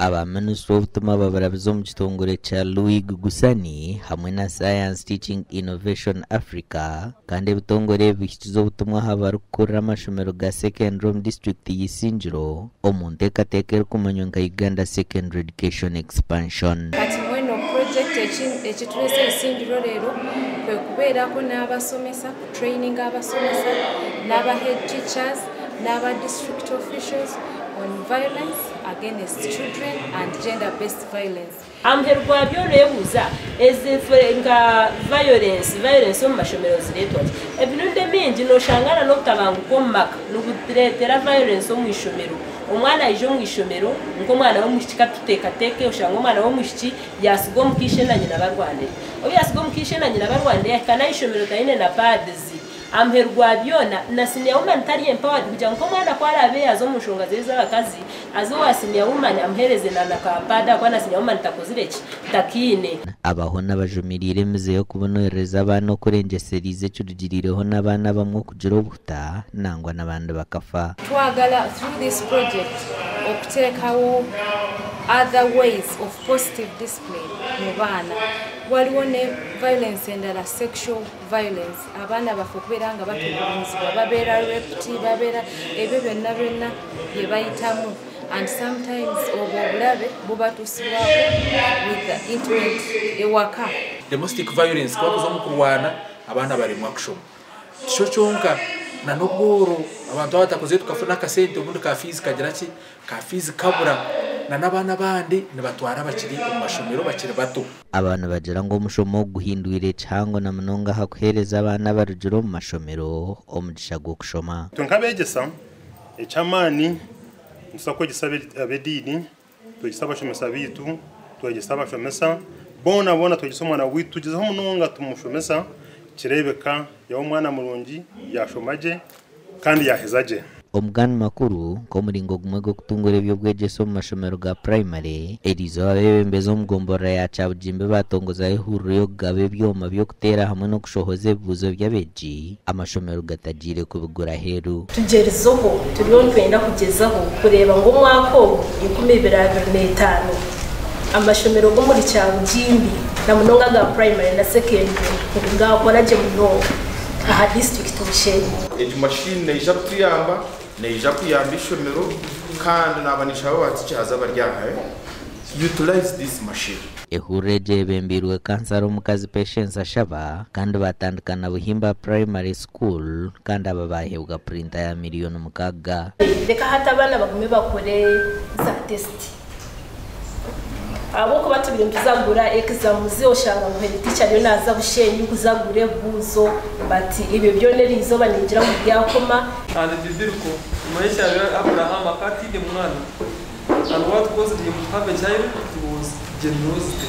abaminisitiri b'obutuma babarabiza omu kitongore kya Louis Gugusani hamwe na Science Teaching Innovation Africa kandi ebitongore bihikiza obutumwa habarikukorera amashomero ga secondary omu district y'Isingiro omu nteekateeka erikumanywa nka Uganda Secondary Education Expansion. Kati mweno project ekitulese Isingiro leero kwe kubeerako n'abasomesa ku training abasomesa n'aba head teachers n'aba district officials on violence against children and gender-based violence. Amherwa byorebuza ezifurenga violence omu mashomero ziretwa ebinunde mingi noshangana n'okutabanguka omu maka n'okuretera violence omu ishomero. Omwana aije omu ishomero nk'omwana w'omwishiki katuteekateeke oshanga omwana w'omwishiki yasiga omukishe na nyina barwanire. Obu yasiga omukishe na nyina barwanire kana ishomero taine na pads. Amherwa byona na senior woman tari empowered kugira ngo omwana kwara abe yazo mushonga z'abakazi azo wa senior woman amhereze na nakapada kwa na senior woman takozireki takine abaho n'abajumirire emize yo kubonereza abana okurengeserize ekirugirireho n'abana bamwe okugira obuta nangwa n'abandi bakafa. Twagala through this project okuteekawo other ways of positive discipline mu baana. Waliwo ne violence endala sexual violence abaana bafe okubeera nga batulugunyizibwa babeera raped babeera ebyo byonna bye bayitamu and sometimes obulabe bubatuusibwako with the intimate ewaka. Domestic violence kwakuza mu kurwana abaana barimwa kushoma kisho kyonka na noboro abantu abatakoze tukafuna akasente obundi ka fees kagira ki ka fees kabura na nabana bandi nibatwara bakiri mu mashomero bakiri bato. Abantu bagira ngo omushomo guhindwire cyangwa na munonga hakuhereza abana barugiro mu mashomero omugisha gwo kushoma. Tunkabegesa ecyamani nsako gisabe abedini tugisaba shomesa bitu tugisaba shomesa bona tugisoma na witu tugizeho munonga tumushomesa kirebeka ya umwana mulungi yashomaje kandi yahezaje. Omugani makuru ko muringo gumwe go kutungura ebyobwegeso mu mashomero ga primary erizo abebembeza omugombora ya Kyabujimbe batongoza ihuriro yo gabe byoma byo kutera hamwe no kushohoza ebibuzo by'abeji amashomero gatagire kubigura heru. Tugerezoho turiyo twenda kugezaho kureba ngo mwaka 2025 amashomero go muri Kyabujimbe na munonga ga primary na secondary ngakora je munonga aha district Bushenyi. Ejo machine neija kutuyamba neija kuyamba ishomero kandi nabanisha bati cyaza baryahaye utilize this machine. Ehureje bembirwe kansaro mukazi Patience Ashaba kandi batandukana Buhimba Primary School kandi ababahebwa printer ya miliyoni mukaga. Reka hata abana bagume bakore za test abo kuba tubiri tuzagura exam zoshanga mu teacher yo naza Bushenyi kuzagure buzo bati ibyo byoneri izo baningira mu byakoma and didirko maisha ya Abraham akati de mwana and what caused him to have a child was generosity.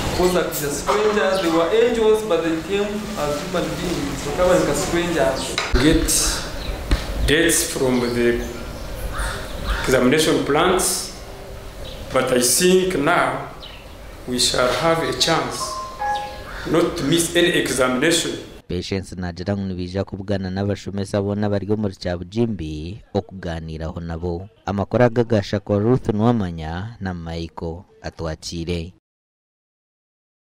Because like the strangers they were angels but they came as human beings so kama ni strangers. Get dates from the examination plans. But I think now we shall have a chance not to miss any examination. Patience nagira ngo nibija kubugana n'abashomesa bona bari mu Kyabujimbe okuganiraho nabo amakora gagasha kwa Ruth Nwamanya na Michael atwakire.